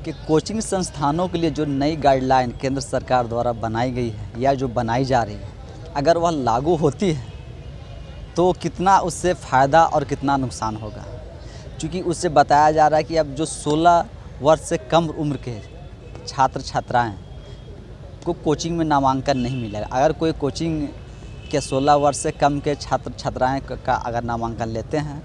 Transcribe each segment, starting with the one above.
कि कोचिंग संस्थानों के लिए जो नई गाइडलाइन केंद्र सरकार द्वारा बनाई गई है या जो बनाई जा रही है, अगर वह लागू होती है तो कितना उससे फ़ायदा और कितना नुकसान होगा। क्योंकि उससे बताया जा रहा है कि अब जो 16 वर्ष से कम उम्र के छात्र छात्राएं को कोचिंग में नामांकन नहीं मिलेगा। अगर कोई कोचिंग के 16 वर्ष से कम के छात्र छात्राएं का अगर नामांकन लेते हैं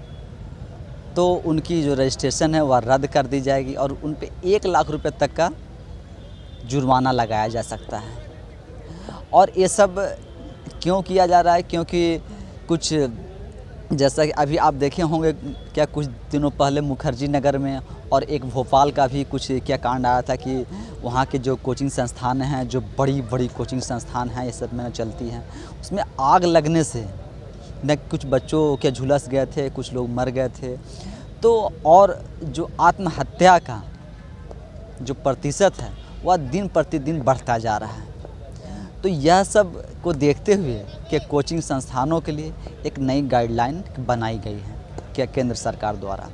तो उनकी जो रजिस्ट्रेशन है वह रद्द कर दी जाएगी और उन पे 1 लाख रुपए तक का जुर्माना लगाया जा सकता है। और ये सब क्यों किया जा रहा है? क्योंकि कुछ जैसा कि अभी आप देखे होंगे क्या कुछ दिनों पहले मुखर्जी नगर में और एक भोपाल का भी कुछ क्या कांड आया था कि वहाँ के जो कोचिंग संस्थान हैं, जो बड़ी बड़ी कोचिंग संस्थान हैं, ये सब में चलती हैं, उसमें आग लगने से न कुछ बच्चों के झुलस गए थे, कुछ लोग मर गए थे। तो और जो आत्महत्या का जो प्रतिशत है वह दिन प्रतिदिन बढ़ता जा रहा है। तो यह सब को देखते हुए कि कोचिंग संस्थानों के लिए एक नई गाइडलाइन बनाई गई है क्या केंद्र सरकार द्वारा,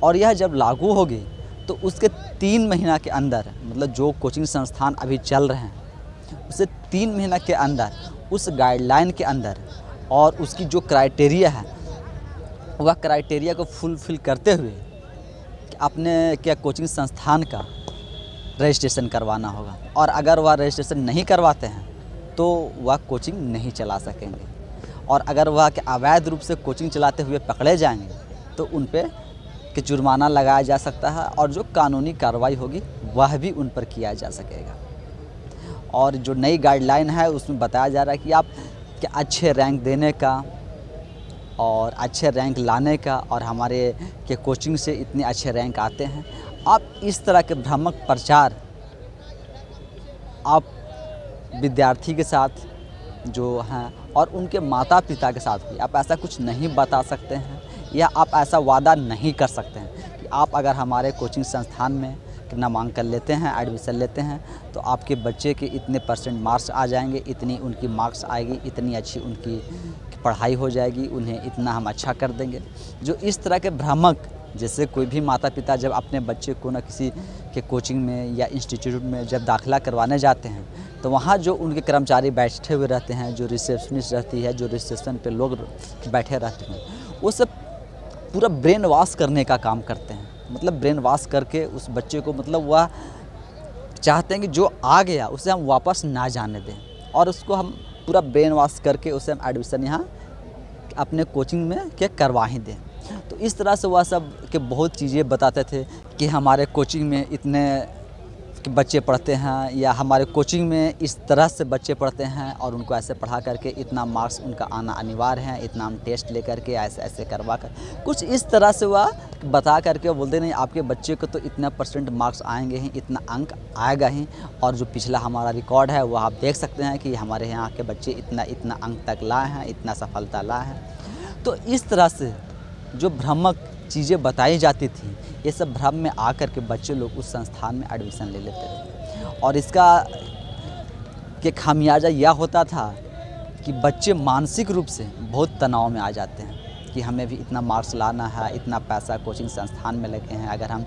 और यह जब लागू होगी तो उसके 3 महीना के अंदर, मतलब जो कोचिंग संस्थान अभी चल रहे हैं उसे 3 महीना के अंदर उस गाइडलाइन के अंदर और उसकी जो क्राइटेरिया है वह क्राइटेरिया को फुलफिल करते हुए अपने क्या कोचिंग संस्थान का रजिस्ट्रेशन करवाना होगा। और अगर वह रजिस्ट्रेशन नहीं करवाते हैं तो वह कोचिंग नहीं चला सकेंगे, और अगर वह के अवैध रूप से कोचिंग चलाते हुए पकड़े जाएंगे तो उन पे कि जुर्माना लगाया जा सकता है और जो कानूनी कार्रवाई होगी वह भी उन पर किया जा सकेगा। और जो नई गाइडलाइन है उसमें बताया जा रहा है कि आप कि अच्छे रैंक देने का और अच्छे रैंक लाने का, और हमारे के कोचिंग से इतने अच्छे रैंक आते हैं, आप इस तरह के भ्रामक प्रचार आप विद्यार्थी के साथ जो हैं और उनके माता पिता के साथ भी आप ऐसा कुछ नहीं बता सकते हैं या आप ऐसा वादा नहीं कर सकते हैं कि आप अगर हमारे कोचिंग संस्थान में नामांकन लेते हैं, एडमिशन लेते हैं, तो आपके बच्चे के इतने % मार्क्स आ जाएंगे, इतनी उनकी मार्क्स आएगी, इतनी अच्छी उनकी पढ़ाई हो जाएगी, उन्हें इतना हम अच्छा कर देंगे। जो इस तरह के भ्रामक, जैसे कोई भी माता पिता जब अपने बच्चे को न किसी के कोचिंग में या इंस्टीट्यूट में जब दाखिला करवाने जाते हैं तो वहाँ जो उनके कर्मचारी बैठे हुए रहते हैं, जो रिसेप्शनिस्ट रहती है, जो रिसेप्शन पे लोग बैठे रहते हैं, वो सब पूरा ब्रेन वॉश करने का काम करते हैं। मतलब ब्रेन वॉश करके उस बच्चे को, मतलब वह चाहते हैं कि जो आ गया उसे हम वापस ना जाने दें और उसको हम पूरा ब्रेन वॉश करके उसे हम एडमिशन यहाँ अपने कोचिंग में क्या करवा ही दें। तो इस तरह से वह सब के बहुत चीज़ें बताते थे कि हमारे कोचिंग में इतने बच्चे पढ़ते हैं या हमारे कोचिंग में इस तरह से बच्चे पढ़ते हैं और उनको ऐसे पढ़ा करके इतना मार्क्स उनका आना अनिवार्य है, इतना हम टेस्ट ले करके ऐसे ऐसे करवा कर कुछ इस तरह से वह बता करके बोलते नहीं आपके बच्चे को तो इतना % मार्क्स आएंगे ही, इतना अंक आएगा ही, और जो पिछला हमारा रिकॉर्ड है वो आप देख सकते हैं कि हमारे यहाँ के बच्चे इतना इतना अंक तक लाए हैं, इतना सफलता लाए हैं। तो इस तरह से जो भ्रामक चीज़ें बताई जाती थी, ये सब भ्रम में आकर के बच्चे लोग उस संस्थान में एडमिशन ले लेते थे और इसका के खामियाजा यह होता था कि बच्चे मानसिक रूप से बहुत तनाव में आ जाते हैं कि हमें भी इतना मार्क्स लाना है, इतना पैसा कोचिंग संस्थान में लगे हैं, अगर हम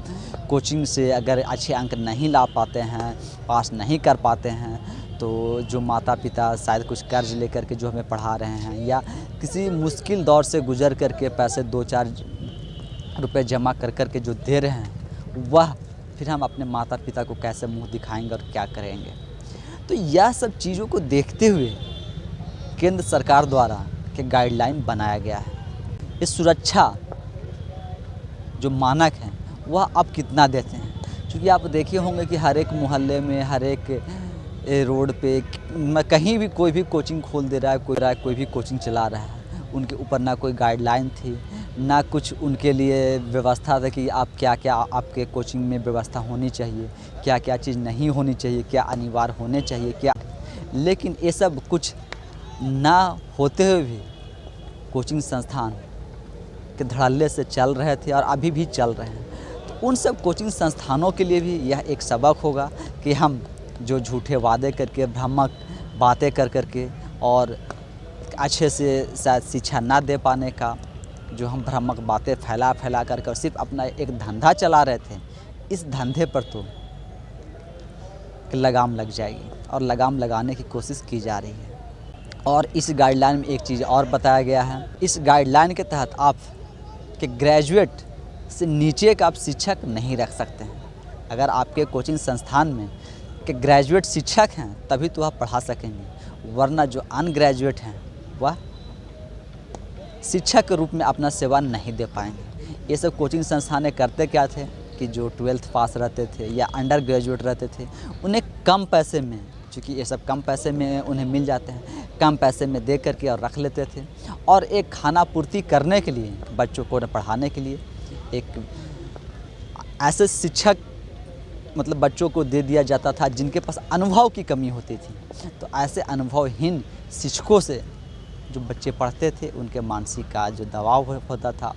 कोचिंग से अगर अच्छे अंक नहीं ला पाते हैं, पास नहीं कर पाते हैं, तो जो माता पिता शायद कुछ कर्ज लेकर के जो हमें पढ़ा रहे हैं या किसी मुश्किल दौर से गुजर करके पैसे 2-4 रुपए जमा कर कर के जो दे रहे हैं, वह फिर हम अपने माता पिता को कैसे मुंह दिखाएंगे और क्या करेंगे। तो यह सब चीज़ों को देखते हुए केंद्र सरकार द्वारा के गाइडलाइन बनाया गया है। इस सुरक्षा जो मानक हैं वह अब कितना देते हैं, क्योंकि आप देखे होंगे कि हर एक मोहल्ले में, हर एक रोड पे कहीं भी कोई भी कोचिंग खोल दे रहा है, कोई भी कोचिंग चला रहा है। उनके ऊपर ना कोई गाइडलाइन थी, ना कुछ उनके लिए व्यवस्था था कि आप क्या क्या आपके कोचिंग में व्यवस्था होनी चाहिए, क्या क्या चीज़ नहीं होनी चाहिए, क्या अनिवार्य होने चाहिए क्या। लेकिन ये सब कुछ ना होते हुए भी कोचिंग संस्थान के धड़ल्ले से चल रहे थे और अभी भी चल रहे हैं। तो उन सब कोचिंग संस्थानों के लिए भी यह एक सबक होगा कि हम जो झूठे वादे करके, भ्रामक बातें कर करके और अच्छे से शायद शिक्षा ना दे पाने का, जो हम भ्रामक बातें फैला करके और सिर्फ अपना एक धंधा चला रहे थे, इस धंधे पर तो कि लगाम लग जाएगी और लगाम लगाने की कोशिश की जा रही है। और इस गाइडलाइन में एक चीज़ और बताया गया है, इस गाइडलाइन के तहत आप कि ग्रेजुएट से नीचे का आप शिक्षक नहीं रख सकते हैं। अगर आपके कोचिंग संस्थान में कि ग्रेजुएट शिक्षक हैं तभी तो आप पढ़ा सकेंगे, वरना जो अनग्रेजुएट हैं वह शिक्षक के रूप में अपना सेवा नहीं दे पाएंगे। ये सब कोचिंग संस्थान करते क्या थे कि जो 12th पास रहते थे या अंडर ग्रेजुएट रहते थे, उन्हें कम पैसे में, चूँकि ये सब कम पैसे में उन्हें मिल जाते हैं, कम पैसे में दे करके और रख लेते थे। और एक खाना पूर्ति करने के लिए, बच्चों को पढ़ाने के लिए एक ऐसे शिक्षक मतलब बच्चों को दे दिया जाता था जिनके पास अनुभव की कमी होती थी। तो ऐसे अनुभवहीन शिक्षकों से जो बच्चे पढ़ते थे उनके मानसिक का जो दबाव होता था,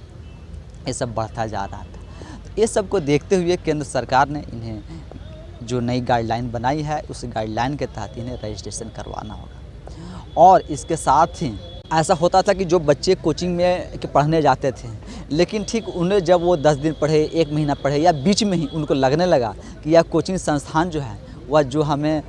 ये सब बढ़ता जा रहा था। तो ये सब को देखते हुए केंद्र सरकार ने इन्हें जो नई गाइडलाइन बनाई है, उस गाइडलाइन के तहत इन्हें रजिस्ट्रेशन करवाना होगा। और इसके साथ ही ऐसा होता था कि जो बच्चे कोचिंग में पढ़ने जाते थे, लेकिन ठीक उन्हें जब वो 10 दिन पढ़े, 1 महीना पढ़े या बीच में ही उनको लगने लगा कि यह कोचिंग संस्थान जो है वह जो हमें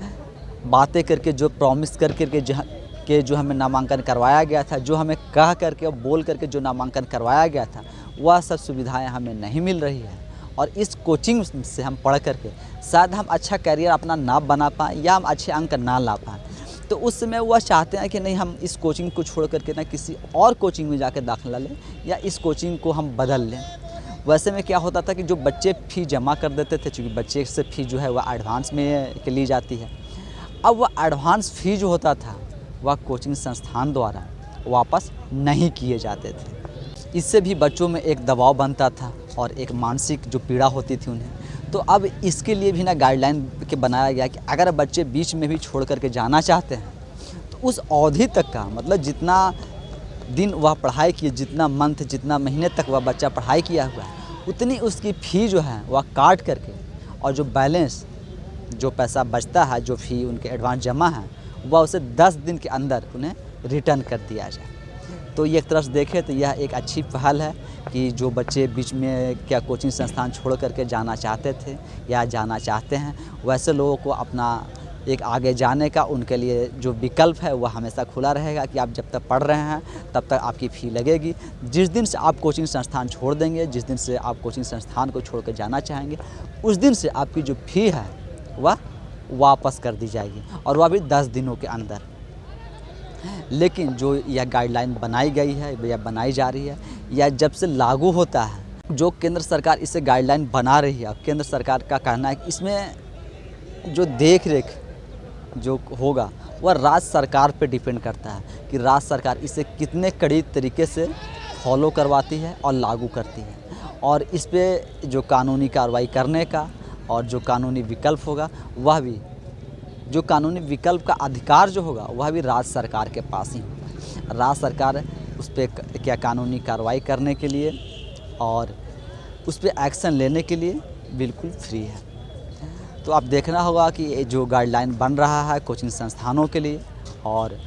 बातें करके, जो प्रॉमिस करके जो हमें नामांकन करवाया गया था, जो हमें कह करके और बोल करके जो नामांकन करवाया गया था, वह सब सुविधाएं हमें नहीं मिल रही है। और इस कोचिंग से हम पढ़ करके शायद हम अच्छा करियर अपना ना बना पाएँ या हम अच्छे अंक ना ला पाएँ। तो उस समय वह चाहते हैं कि नहीं, हम इस कोचिंग को छोड़ करके ना किसी और कोचिंग में जाकर दाखिला लें या इस कोचिंग को हम बदल लें। वैसे में क्या होता था कि जो बच्चे फ़ी जमा कर देते थे, चूँकि बच्चे से फ़ी जो है वह एडवांस में ली जाती है, अब वह एडवांस फ़ी जो होता था वह कोचिंग संस्थान द्वारा वापस नहीं किए जाते थे। इससे भी बच्चों में एक दबाव बनता था और एक मानसिक जो पीड़ा होती थी उन्हें। तो अब इसके लिए भी ना गाइडलाइन के बनाया गया कि अगर बच्चे बीच में भी छोड़ करके जाना चाहते हैं तो उस अवधि तक का, मतलब जितना दिन वह पढ़ाई किए, जितना मंथ, जितना महीने तक वह बच्चा पढ़ाई किया हुआ है, उतनी उसकी फ़ी जो है वह काट करके, और जो बैलेंस, जो पैसा बचता है, जो फ़ी उनके एडवांस जमा है, वह उसे 10 दिन के अंदर उन्हें रिटर्न कर दिया जाए। तो ये एक तरफ से देखें तो यह एक अच्छी पहल है कि जो बच्चे बीच में क्या कोचिंग संस्थान छोड़ करके जाना चाहते थे या जाना चाहते हैं, वैसे लोगों को अपना एक आगे जाने का उनके लिए जो विकल्प है वह हमेशा खुला रहेगा कि आप जब तक पढ़ रहे हैं तब तक आपकी फ़ी लगेगी। जिस दिन से आप कोचिंग संस्थान छोड़ देंगे, जिस दिन से आप कोचिंग संस्थान को छोड़ कर जाना चाहेंगे, उस दिन से आपकी जो फ़ी है वह वापस कर दी जाएगी, और वह भी 10 दिनों के अंदर। लेकिन जो यह गाइडलाइन बनाई गई है या बनाई जा रही है, या जब से लागू होता है, जो केंद्र सरकार इसे गाइडलाइन बना रही है, केंद्र सरकार का कहना है कि इसमें जो देख रेख जो होगा वह राज्य सरकार पे डिपेंड करता है कि राज्य सरकार इसे कितने कड़ी तरीके से फॉलो करवाती है और लागू करती है। और इस पे जो कानूनी कार्रवाई करने का और जो कानूनी विकल्प होगा, वह भी जो कानूनी विकल्प का अधिकार जो होगा वह भी राज्य सरकार के पास ही होगा। राज्य सरकार उस पर क्या कानूनी कार्रवाई करने के लिए और उस पर एक्शन लेने के लिए बिल्कुल फ्री है। तो आप देखना होगा कि ये जो गाइडलाइन बन रहा है कोचिंग संस्थानों के लिए, और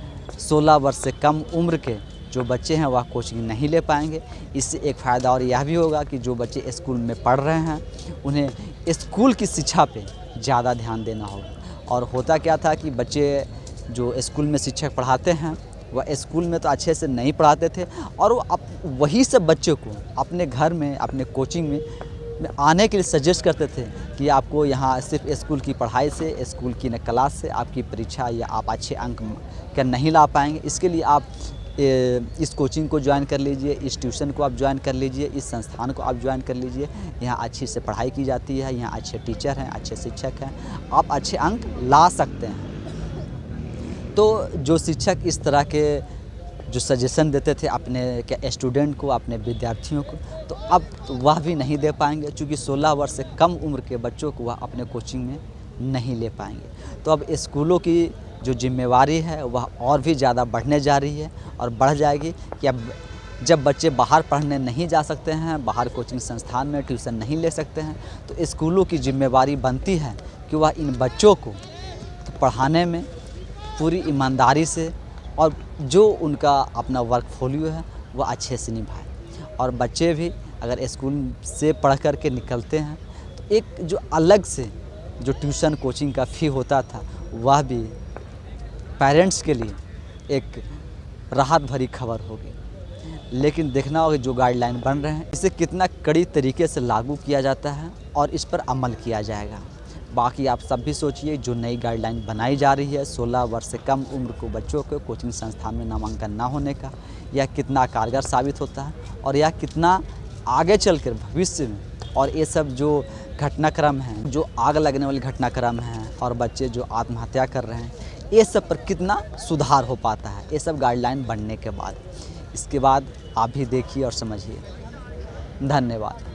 16 वर्ष से कम उम्र के जो बच्चे हैं वह कोचिंग नहीं ले पाएंगे। इससे एक फ़ायदा और यह भी होगा कि जो बच्चे स्कूल में पढ़ रहे हैं उन्हें स्कूल की शिक्षा पे ज़्यादा ध्यान देना होगा। और होता क्या था कि बच्चे जो स्कूल में शिक्षक पढ़ाते हैं वह स्कूल में तो अच्छे से नहीं पढ़ाते थे, और वो वही सब बच्चों को अपने घर में, अपने कोचिंग में आने के लिए सजेस्ट करते थे कि आपको यहाँ सिर्फ स्कूल की पढ़ाई से, स्कूल की क्लास से आपकी परीक्षा या आप अच्छे अंक क्या नहीं ला पाएंगे। इसके लिए आप इस कोचिंग को ज्वाइन कर लीजिए, इस ट्यूशन को आप ज्वाइन कर लीजिए, इस संस्थान को आप ज्वाइन कर लीजिए। यहाँ अच्छी से पढ़ाई की जाती है, यहाँ अच्छे टीचर हैं, अच्छे शिक्षक हैं, आप अच्छे अंक ला सकते हैं। तो जो शिक्षक इस तरह के जो सजेशन देते थे अपने क्या स्टूडेंट को, अपने विद्यार्थियों को, तो अब वह भी नहीं दे पाएंगे, क्योंकि 16 वर्ष से कम उम्र के बच्चों को वह अपने कोचिंग में नहीं ले पाएंगे। तो अब स्कूलों की जो जिम्मेवारी है वह और भी ज़्यादा बढ़ने जा रही है और बढ़ जाएगी कि अब जब बच्चे बाहर पढ़ने नहीं जा सकते हैं, बाहर कोचिंग संस्थान में ट्यूशन नहीं ले सकते हैं, तो स्कूलों की जिम्मेवारी बनती है कि वह इन बच्चों को पढ़ाने में पूरी ईमानदारी से और जो उनका अपना वर्कफोलियो है वह अच्छे से निभाए। और बच्चे भी अगर स्कूल से पढ़ कर के निकलते हैं तो एक जो अलग से जो ट्यूशन कोचिंग का फ़ी होता था वह भी पेरेंट्स के लिए एक राहत भरी खबर होगी। लेकिन देखना होगा जो गाइडलाइन बन रहे हैं इसे कितना कड़ी तरीके से लागू किया जाता है और इस पर अमल किया जाएगा। बाकी आप सब भी सोचिए, जो नई गाइडलाइन बनाई जा रही है 16 वर्ष से कम उम्र को बच्चों को कोचिंग संस्थान में नामांकन ना होने का, यह कितना कारगर साबित होता है और यह कितना आगे चलकर भविष्य में, और ये सब जो घटनाक्रम हैं, जो आग लगने वाले घटनाक्रम हैं और बच्चे जो आत्महत्या कर रहे हैं, ये सब पर कितना सुधार हो पाता है ये सब गाइडलाइन बनने के बाद। इसके बाद आप भी देखिए और समझिए। धन्यवाद।